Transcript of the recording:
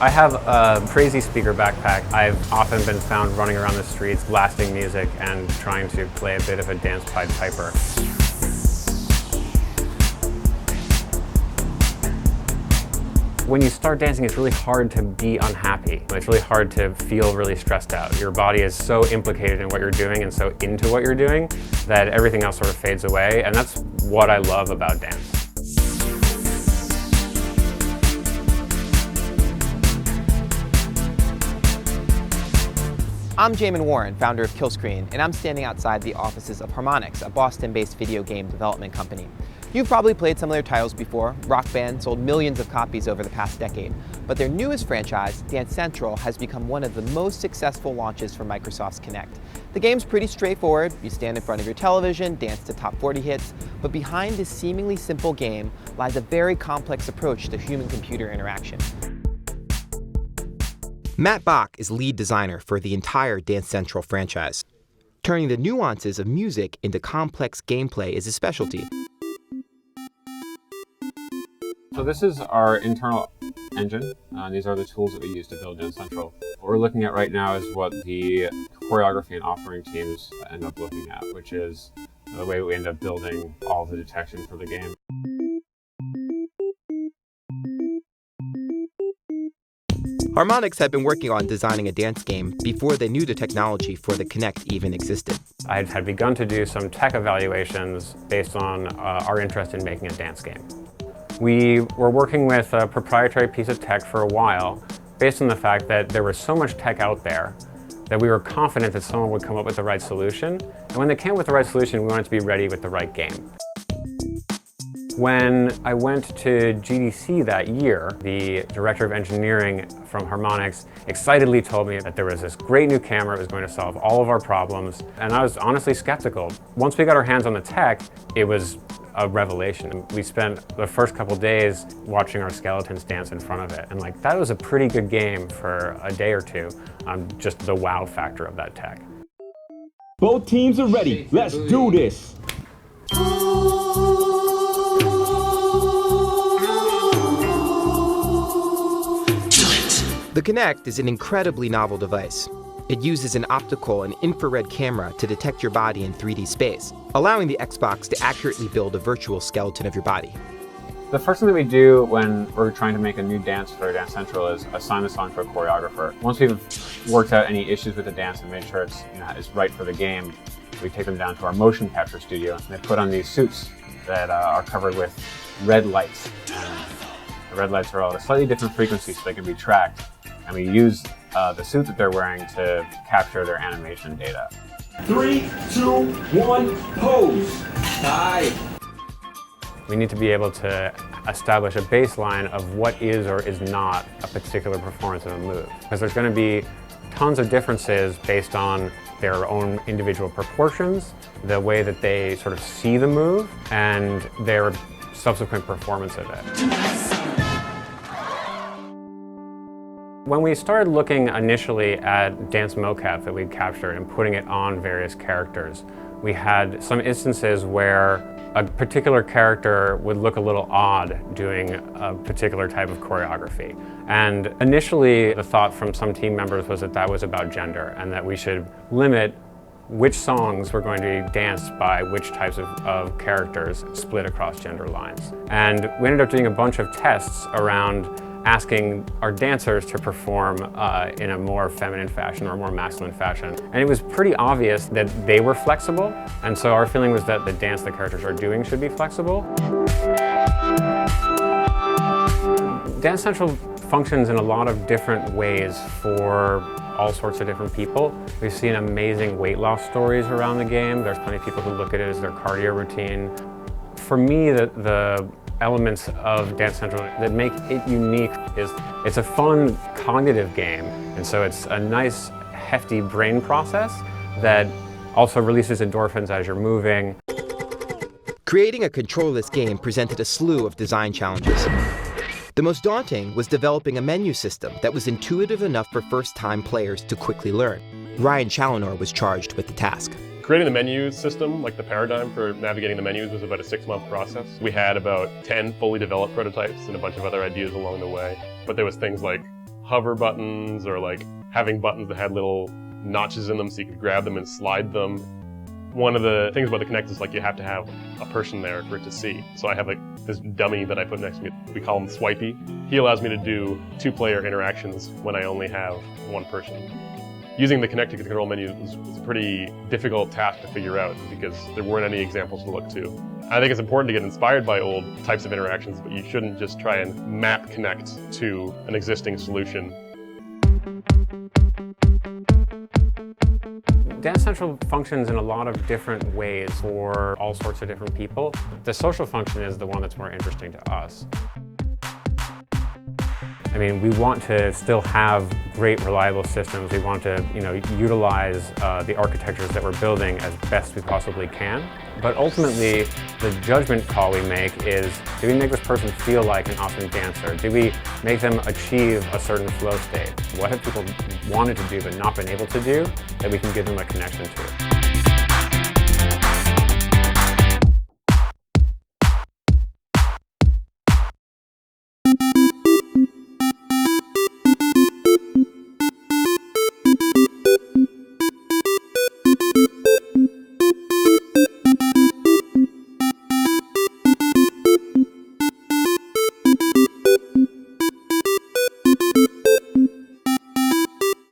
I have a crazy speaker backpack. I've often been found running around the streets blasting music and trying to play a bit of a dance Pied Piper. When you start dancing, it's really hard to be unhappy. It's really hard to feel really stressed out. Your body is so implicated in what you're doing and so into what you're doing that everything else sort of fades away, and that's what I love about dance. I'm Jamin Warren, founder of Killscreen, and I'm standing outside the offices of Harmonix, a Boston-based video game development company. You've probably played some of their titles before. Rock Band sold millions of copies over the past decade, but their newest franchise, Dance Central, has become one of the most successful launches for Microsoft's Kinect. The game's pretty straightforward. You stand in front of your television, dance to top 40 hits, but behind this seemingly simple game lies a very complex approach to human-computer interaction. Matt Bach is lead designer for the entire Dance Central franchise. Turning the nuances of music into complex gameplay is his specialty. So this is our internal engine. These are the tools that we use to build Dance Central. What we're looking at right now is what the choreography and authoring teams end up looking at, which is the way we end up building all the detection for the game. Harmonix had been working on designing a dance game before they knew the technology for the Kinect even existed. I had begun to do some tech evaluations based on our interest in making a dance game. We were working with a proprietary piece of tech for a while, based on the fact that there was so much tech out there that we were confident that someone would come up with the right solution. And when they came up with the right solution, we wanted to be ready with the right game. When I went to GDC that year, the director of engineering from Harmonix excitedly told me that there was this great new camera that was going to solve all of our problems, and I was honestly skeptical. Once we got our hands on the tech, it was a revelation. We spent the first couple days watching our skeletons dance in front of it, and that was a pretty good game for a day or two, just the wow factor of that tech. Both teams are ready. Let's do this. The Kinect is an incredibly novel device. It uses an optical and infrared camera to detect your body in 3D space, allowing the Xbox to accurately build a virtual skeleton of your body. The first thing that we do when we're trying to make a new dance for Dance Central is assign the song to a choreographer. Once we've worked out any issues with the dance and made sure it's right for the game, we take them down to our motion capture studio, and they put on these suits that are covered with red lights. And the red lights are all at a slightly different frequency so they can be tracked. And we use the suit that they're wearing to capture their animation data. 3, 2, 1, pose. Aye. We need to be able to establish a baseline of what is or is not a particular performance of a move. Because there's going to be tons of differences based on their own individual proportions, the way that they sort of see the move, and their subsequent performance of it. When we started looking initially at dance mocap that we'd captured and putting it on various characters, we had some instances where a particular character would look a little odd doing a particular type of choreography. And initially, the thought from some team members was that that was about gender and that we should limit which songs were going to be danced by which types of characters split across gender lines. And we ended up doing a bunch of tests around asking our dancers to perform in a more feminine fashion or a more masculine fashion. And it was pretty obvious that they were flexible, and so our feeling was that the dance the characters are doing should be flexible. Dance Central functions in a lot of different ways for all sorts of different people. We've seen amazing weight loss stories around the game. There's plenty of people who look at it as their cardio routine. For me, the elements of Dance Central that make it unique is it's a fun cognitive game, and so it's a nice hefty brain process that also releases endorphins as you're moving. Creating a controllerless game presented a slew of design challenges. The most daunting was developing a menu system that was intuitive enough for first-time players to quickly learn. Ryan Challenor was charged with the task. Creating the menu system, like the paradigm for navigating the menus, was about a 6-month process. We had about 10 fully developed prototypes and a bunch of other ideas along the way. But there was things like hover buttons or like having buttons that had little notches in them so you could grab them and slide them. One of the things about the Kinect is like you have to have a person there for it to see. So I have like this dummy that I put next to me. We call him Swipey. He allows me to do 2-player interactions when I only have one person. Using the Kinect to control menu was a pretty difficult task to figure out because there weren't any examples to look to. I think it's important to get inspired by old types of interactions, but you shouldn't just try and map Kinect to an existing solution. Dance Central functions in a lot of different ways for all sorts of different people. The social function is the one that's more interesting to us. I mean, we want to still have great, reliable systems. We want to, utilize the architectures that we're building as best we possibly can. But ultimately, the judgment call we make is, do we make this person feel like an awesome dancer? Do we make them achieve a certain flow state? What have people wanted to do but not been able to do that we can give them a connection to?